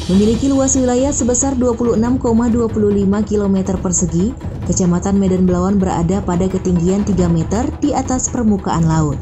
Memiliki luas wilayah sebesar 26,25 km persegi, Kecamatan Medan Belawan berada pada ketinggian 3 meter di atas permukaan laut.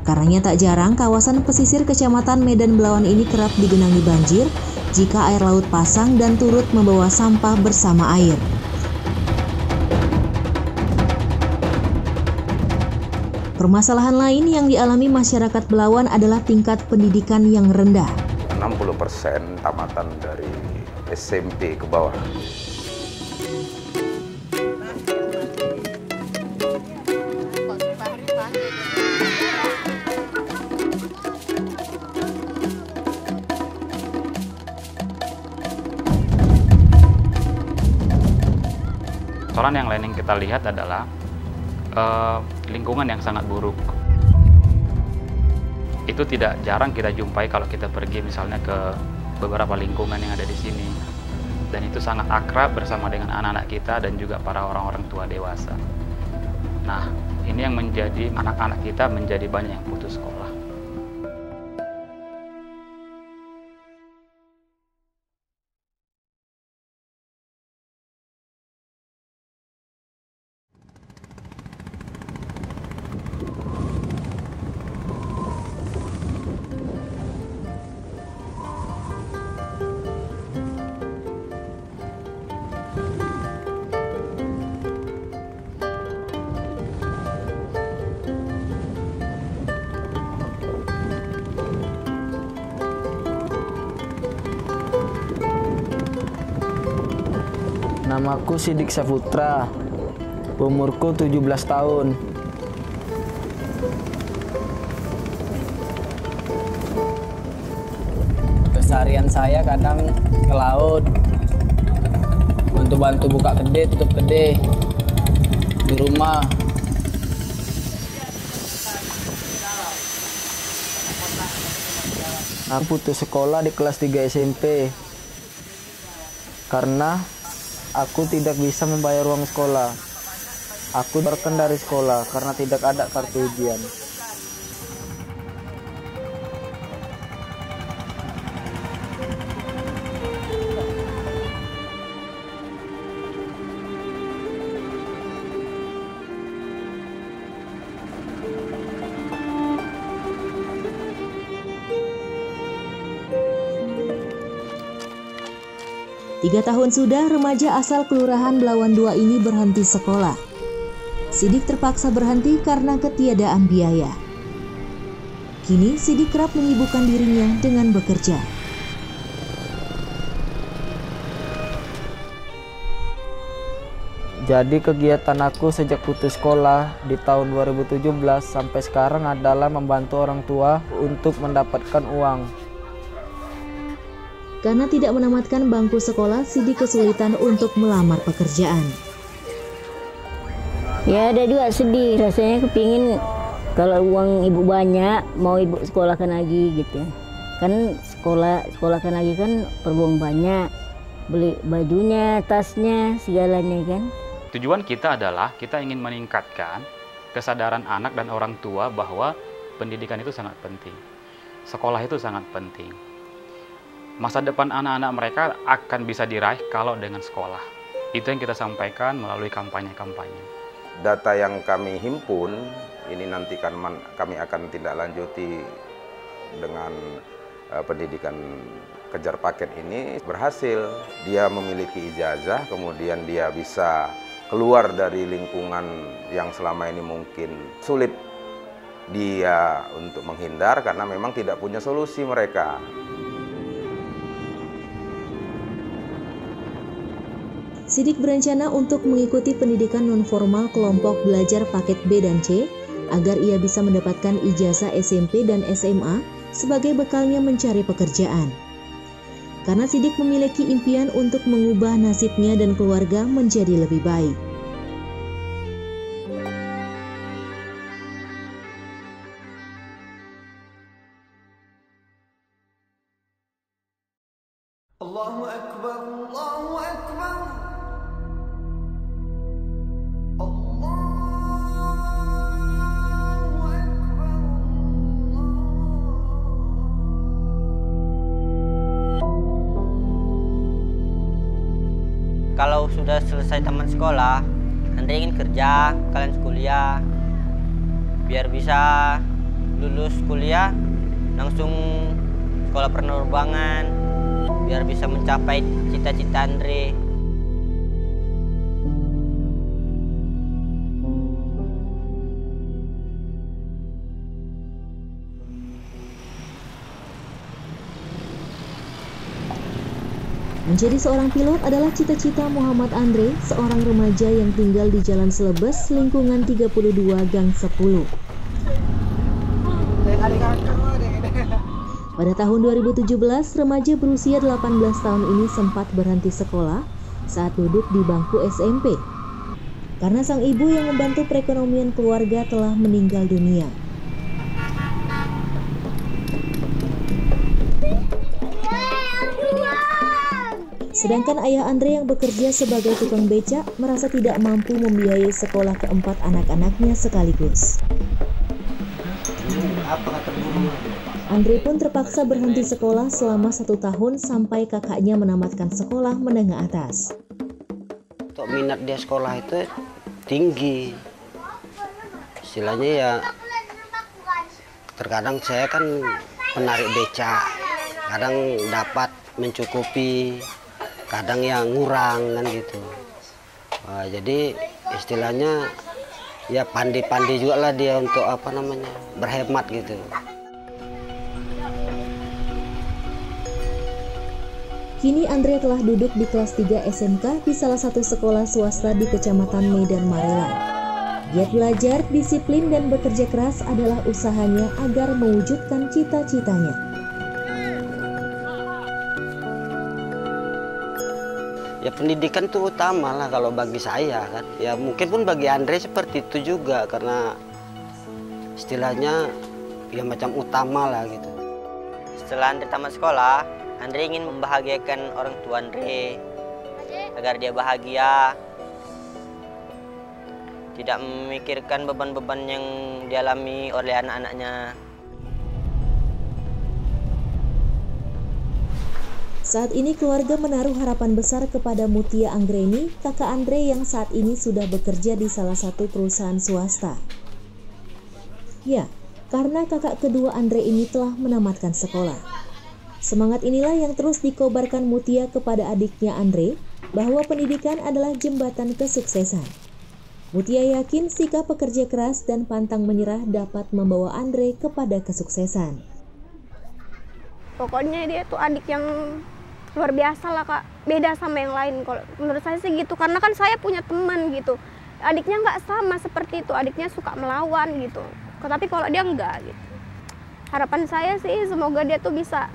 Karenanya tak jarang kawasan pesisir Kecamatan Medan Belawan ini kerap digenangi banjir jika air laut pasang dan turut membawa sampah bersama air. Permasalahan lain yang dialami masyarakat Belawan adalah tingkat pendidikan yang rendah. 60% tamatan dari SMP ke bawah. Persoalan yang lain yang kita lihat adalah lingkungan yang sangat buruk. Itu tidak jarang kita jumpai kalau kita pergi misalnya ke beberapa lingkungan yang ada di sini. Dan itu sangat akrab bersama dengan anak-anak kita dan juga para orang-orang tua dewasa. Nah, ini yang menjadi anak-anak kita menjadi banyak yang putus sekolah. Namaku Sidik Saputra, umurku 17 tahun. Keseharian saya kadang ke laut, bantu-bantu buka kedai, tutup kedai di rumah. Aku putus sekolah di kelas 3 SMP karena aku tidak bisa membayar uang sekolah. Aku terken dari sekolah karena tidak ada kartu ujian. Tiga tahun sudah remaja asal Kelurahan Belawan 2 ini berhenti sekolah. Sidik terpaksa berhenti karena ketiadaan biaya. Kini Sidik kerap menyibukkan dirinya dengan bekerja. Jadi kegiatan aku sejak putus sekolah di tahun 2017 sampai sekarang adalah membantu orang tua untuk mendapatkan uang. Karena tidak menamatkan bangku sekolah, Sidik kesulitan untuk melamar pekerjaan. Ya ada juga sedih, rasanya kepingin kalau uang ibu banyak, mau ibu sekolahkan lagi gitu. Kan sekolahkan lagi kan perbuang banyak, beli bajunya, tasnya, segalanya kan. Tujuan kita adalah kita ingin meningkatkan kesadaran anak dan orang tua bahwa pendidikan itu sangat penting. Sekolah itu sangat penting. Masa depan anak-anak mereka akan bisa diraih kalau dengan sekolah. Itu yang kita sampaikan melalui kampanye-kampanye. Data yang kami himpun, ini nanti kan kami akan tindak lanjuti dengan pendidikan kejar paket ini berhasil. Dia memiliki ijazah, kemudian dia bisa keluar dari lingkungan yang selama ini mungkin sulit dia untuk menghindar karena memang tidak punya solusi mereka. Sidik berencana untuk mengikuti pendidikan nonformal kelompok belajar paket B dan C agar ia bisa mendapatkan ijazah SMP dan SMA sebagai bekalnya mencari pekerjaan. Karena Sidik memiliki impian untuk mengubah nasibnya dan keluarga menjadi lebih baik. Allahu Akbar, Allahu Akbar. kalau sudah selesai tamat sekolah, Andre ingin kerja, kalian kuliah, biar bisa lulus kuliah langsung sekolah penerbangan, biar bisa mencapai cita-cita Andre. Menjadi seorang pilot adalah cita-cita Muhammad Andre, seorang remaja yang tinggal di Jalan Selebes, lingkungan 32 Gang 10. Pada tahun 2017, remaja berusia 18 tahun ini sempat berhenti sekolah saat duduk di bangku SMP. Karena sang ibu yang membantu perekonomian keluarga telah meninggal dunia. Sedangkan ayah Andre yang bekerja sebagai tukang becak merasa tidak mampu membiayai sekolah keempat anak-anaknya sekaligus. Andre pun terpaksa berhenti sekolah selama 1 tahun sampai kakaknya menamatkan sekolah menengah atas. Untuk minat dia sekolah itu tinggi. Istilahnya ya, terkadang saya kan penarik becak, kadang dapat mencukupi, kadang yang ngurang kan gitu. Jadi istilahnya ya pandai-pandai juga lah dia untuk berhemat gitu. Kini Andre telah duduk di kelas 3 SMK di salah satu sekolah swasta di Kecamatan Medan Marelan. Giat belajar, disiplin, dan bekerja keras adalah usahanya agar mewujudkan cita-citanya. Ya pendidikan itu utama lah kalau bagi saya kan. Ya mungkin pun bagi Andre seperti itu juga, karena istilahnya ya macam utama lah gitu. Setelah Andre tamat sekolah, Andre ingin membahagiakan orang tua Andre agar dia bahagia, tidak memikirkan beban-beban yang dialami oleh anak-anaknya. Saat ini keluarga menaruh harapan besar kepada Mutia Anggreni, kakak Andre yang saat ini sudah bekerja di salah satu perusahaan swasta. Ya, karena kakak kedua Andre ini telah menamatkan sekolah. Semangat inilah yang terus dikobarkan Mutia kepada adiknya Andre, bahwa pendidikan adalah jembatan kesuksesan. Mutia yakin sikap pekerja keras dan pantang menyerah dapat membawa Andre kepada kesuksesan. Pokoknya dia tuh adik yang luar biasa lah Kak, beda sama yang lain. Kalau menurut saya sih gitu, karena kan saya punya teman gitu, adiknya nggak sama seperti itu, adiknya suka melawan gitu, tapi kalau dia enggak gitu. Harapan saya sih semoga dia tuh bisa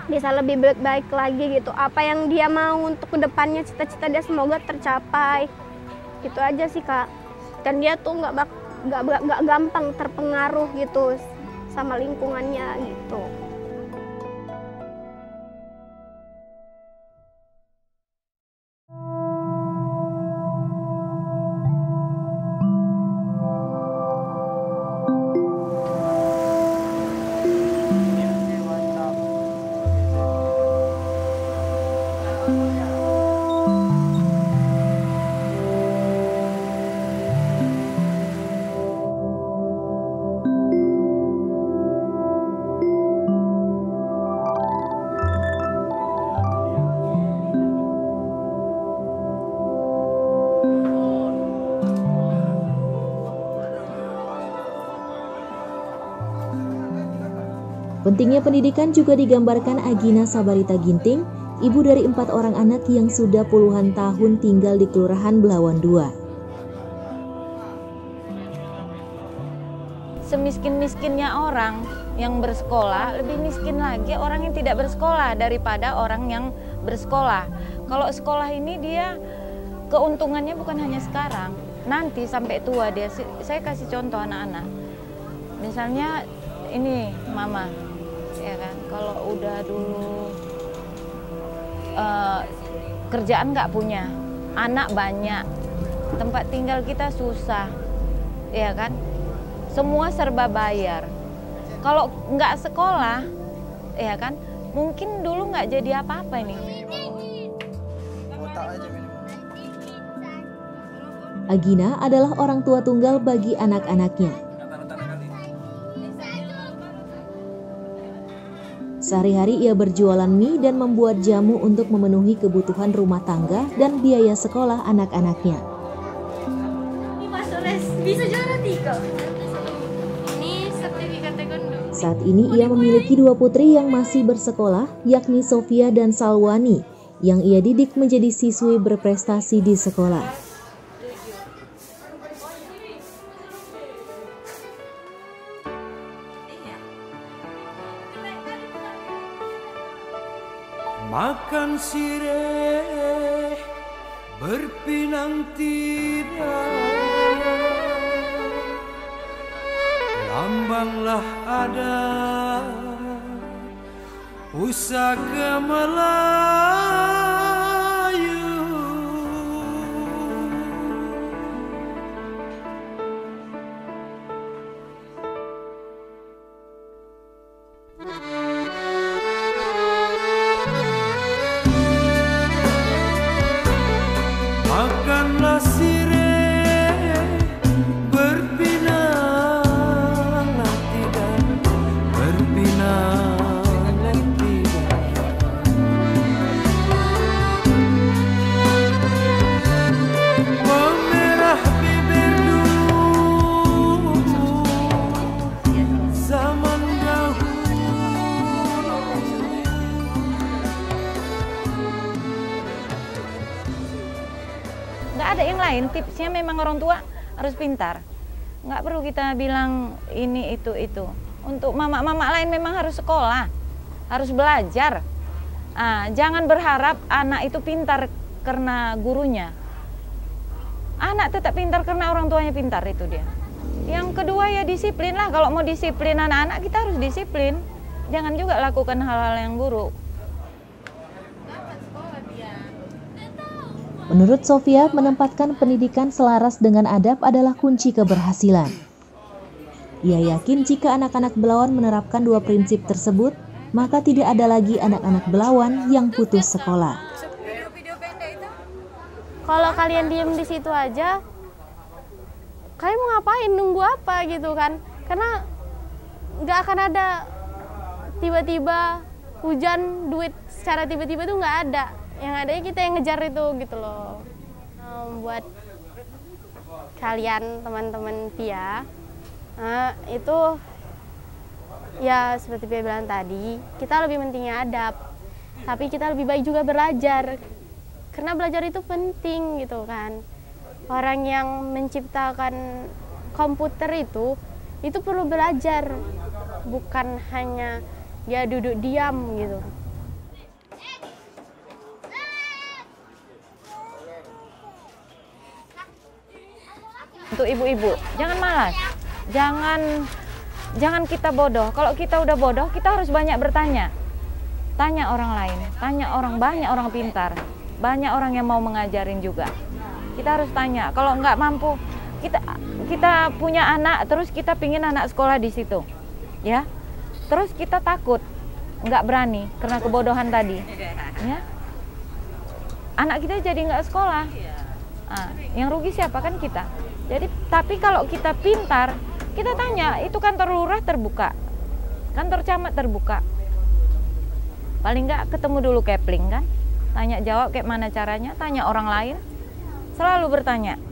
lebih baik lagi gitu, apa yang dia mau untuk kedepannya, cita-cita dia semoga tercapai, gitu aja sih Kak. Dan dia tuh nggak gampang terpengaruh gitu sama lingkungannya gitu. Pentingnya pendidikan juga digambarkan Agina Sabarita Ginting, ibu dari 4 orang anak yang sudah puluhan tahun tinggal di Kelurahan Belawan 2. Semiskin-miskinnya orang yang bersekolah, lebih miskin lagi orang yang tidak bersekolah daripada orang yang bersekolah. Kalau sekolah ini dia keuntungannya bukan hanya sekarang, nanti sampai tua dia. Saya kasih contoh anak-anak. Misalnya ini mama, ya kan, kalau udah dulu kerjaan nggak punya, anak banyak, tempat tinggal kita susah, ya kan, semua serba bayar. Kalau nggak sekolah, ya kan, mungkin dulu nggak jadi apa-apa ini. Agina adalah orang tua tunggal bagi anak-anaknya. Sehari-hari ia berjualan mie dan membuat jamu untuk memenuhi kebutuhan rumah tangga dan biaya sekolah anak-anaknya. Ini masuk les, bisa juara 3. Ini sertifikat taekwondo. Saat ini ia memiliki 2 putri yang masih bersekolah, yakni Sofia dan Salwani, yang ia didik menjadi siswi berprestasi di sekolah. Makan sirih berpinang tidak, lambanglah ada pusaka Melayu. Makanlah sirih berpinanglah tidak, berpinanglah tidak. Pemerah bibir dulu zaman dahulu. Nggak ada yang lain, tipsnya memang orang tua harus pintar. Nggak perlu kita bilang ini itu. Untuk mama-mama lain memang harus sekolah, harus belajar. Jangan berharap anak itu pintar karena gurunya. Anak tetap pintar karena orang tuanya pintar, itu dia. Yang kedua ya disiplin lah, kalau mau disiplin anak-anak kita harus disiplin. Jangan juga lakukan hal-hal yang buruk. Menurut Sofia, menempatkan pendidikan selaras dengan adab adalah kunci keberhasilan. Ia yakin jika anak-anak Belawan menerapkan 2 prinsip tersebut, maka tidak ada lagi anak-anak Belawan yang putus sekolah. Kalau kalian diem di situ aja, kalian mau ngapain, nunggu apa gitu kan? Karena nggak akan ada tiba-tiba hujan, duit secara tiba-tiba tuh nggak ada. Yang adanya kita yang ngejar itu gitu loh. Buat kalian teman-teman Pia, itu ya seperti Pia bilang tadi, kita lebih pentingnya adab, tapi kita lebih baik juga belajar, karena belajar itu penting gitu kan. Orang yang menciptakan komputer itu perlu belajar, bukan hanya dia duduk diam gitu. Untuk ibu-ibu, jangan malas, jangan kita bodoh. Kalau kita udah bodoh, kita harus banyak bertanya. Tanya orang lain, banyak orang pintar, banyak orang yang mau mengajarin juga. Kita harus tanya. Kalau nggak mampu, kita punya anak, terus kita pingin anak sekolah di situ, ya. Terus kita takut, nggak berani karena kebodohan tadi, ya. Anak kita jadi nggak sekolah. Yang rugi siapa? Kan kita. Jadi, tapi kalau kita pintar, kita tanya, itu kantor lurah terbuka, kantor camat terbuka. Paling nggak ketemu dulu Kepling kan, tanya jawab kayak mana caranya, tanya orang lain, selalu bertanya.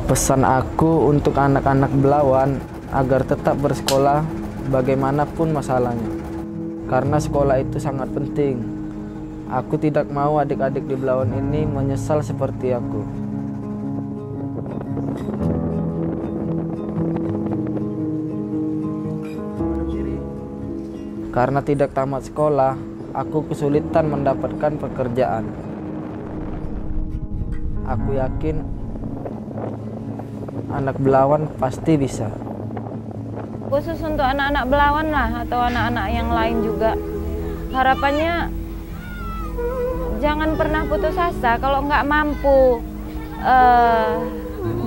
Pesan aku untuk anak-anak Belawan agar tetap bersekolah bagaimanapun masalahnya. Karena sekolah itu sangat penting. Aku tidak mau adik-adik di Belawan ini menyesal seperti aku. Karena tidak tamat sekolah, aku kesulitan mendapatkan pekerjaan. Aku yakin anak Belawan pasti bisa. Khusus untuk anak-anak Belawan lah, atau anak-anak yang lain juga, harapannya jangan pernah putus asa. Kalau nggak mampu,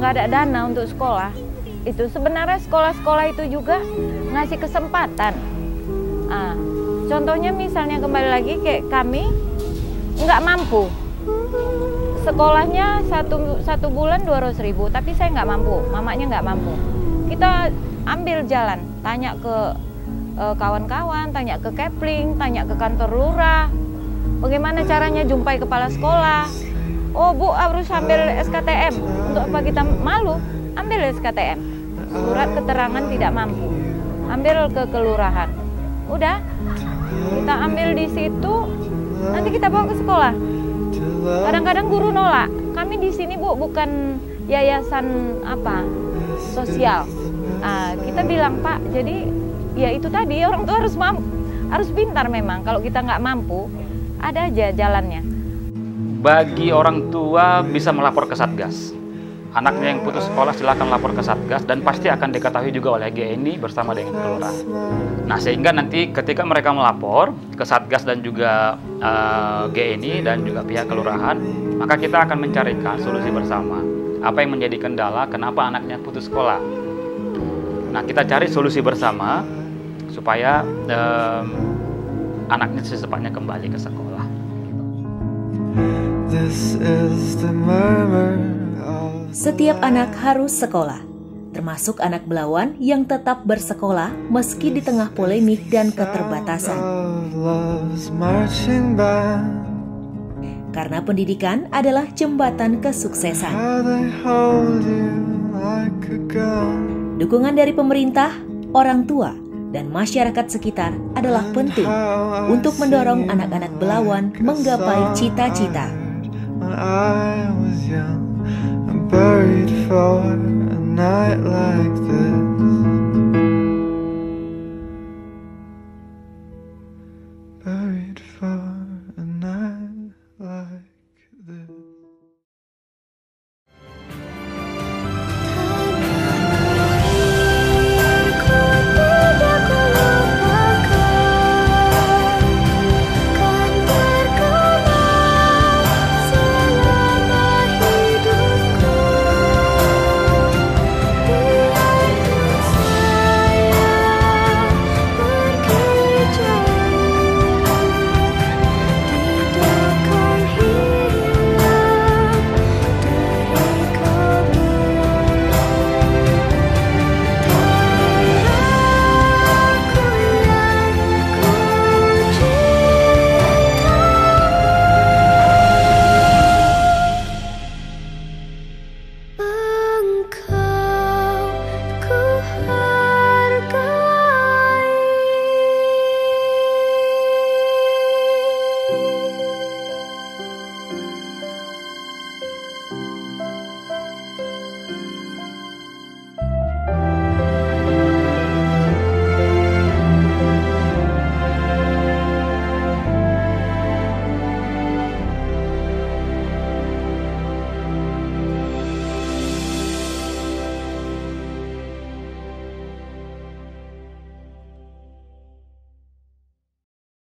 nggak ada dana untuk sekolah, itu sebenarnya sekolah-sekolah itu juga ngasih kesempatan. Contohnya misalnya kembali lagi kayak kami nggak mampu, sekolahnya satu bulan 200.000, tapi saya nggak mampu, mamanya nggak mampu. Kita ambil jalan, tanya ke kawan-kawan, tanya ke Kepling, tanya ke kantor lurah, bagaimana caranya jumpai kepala sekolah. Oh Bu, harus ambil SKTM. Untuk apa kita malu? Ambil SKTM, surat keterangan tidak mampu, ambil ke kelurahan. Udah, kita ambil di situ, nanti kita bawa ke sekolah. Kadang-kadang guru nolak. Kami di sini Bu bukan yayasan sosial. Kita bilang Pak, jadi ya itu tadi orang tua harus pintar memang. Kalau kita nggak mampu, ada aja jalannya. Bagi orang tua bisa melapor ke Satgas. Anaknya yang putus sekolah silakan lapor ke Satgas dan pasti akan diketahui juga oleh GNI bersama dengan kelurahan. Nah, sehingga nanti ketika mereka melapor ke Satgas dan juga GNI dan juga pihak kelurahan, maka kita akan mencarikan solusi bersama. Apa yang menjadi kendala, kenapa anaknya putus sekolah. Nah, kita cari solusi bersama supaya anaknya secepatnya kembali ke sekolah. Setiap anak harus sekolah, termasuk anak Belawan yang tetap bersekolah meski di tengah polemik dan keterbatasan. Karena pendidikan adalah jembatan kesuksesan. Dukungan dari pemerintah, orang tua, dan masyarakat sekitar adalah penting untuk mendorong anak-anak Belawan menggapai cita-cita. Buried for a night like this.